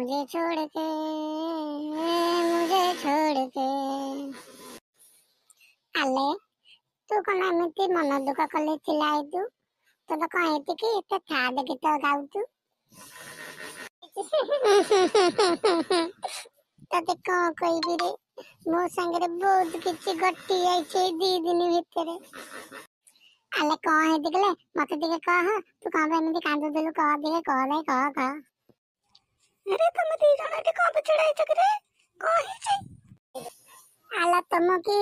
मुझे छोड़ के मुझे छोड़ के आले तू कौन एमती मन दुख कले चिल्लाई तू तो कौन हेती कि एते थाद गीत गाऊ तू तते कौन कहबी रे मो संगे बहुत किछि घटी आइछे 2 दिन भितरे आले कौन हेती गले मते दिके कह तू कौन एमती कांदो देलु कह दिके कह अरे तुम दी जण एते कौन चढ़ाई चकरे कौन हिचे आला तुम की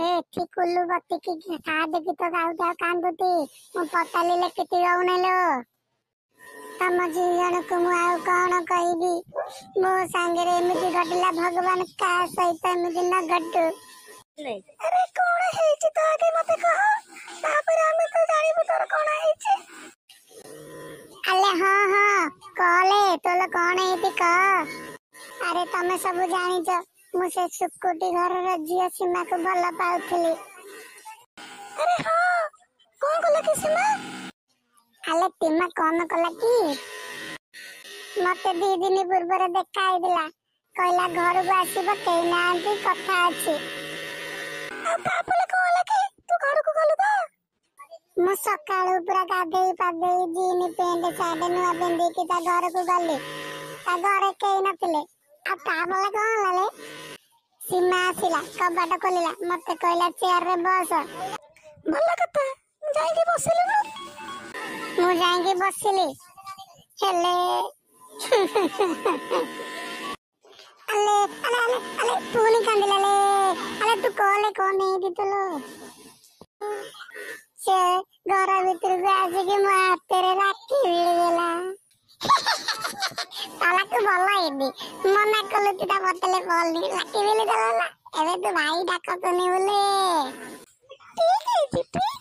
ए ठिकुलु बत्ती की खाद की तो गाउ जा कांदुती मु पताली ले किति गाउनेलो तम जीवन को मु आउ कौन कहबी मो संगे एमती घटला भगवान का सहित एमती न घटू अरे कौन हेची तो आगे मते कह तापर हम तो जानिबु तोर कौन हेची अले हां कहले तोले कौन हेती कह अरे तमे सब जानि छ मु से सुकुटी घर रे जिया सीमा को भला पाउथली अरे हां कौन कला कि सीमा अले तीमा कौन कला कि मते 2 दिन पूर्व रे देखाई दिला कहला घर को आसीबो केई नांती कथा अछि आ तापले कहला कि तू घर को गलु त मु सकाळु पूरा गाधेई पादेई जीन पेंट साड नुआ पिंदी कि ता घर को गली ता घरे केई नथिले आ तापले कौन लाले सीमा आसिला कबाट खोलिला मते कहला चेयर रे बस भला कथा जाईके बसिले न मु जाईके बसिली हेले अले अले अले अले तूनी कांदिला ले अले तू कहले कौन नहीं दितलो से घर भीतर से आसी के मु हाथे राखी मिलगला ताला तू भला हेबी मना कलु तिता बतले बोलनी राखी मिलगला एबे तू भाई डाक तो नहीं बोले ठीक है ठीक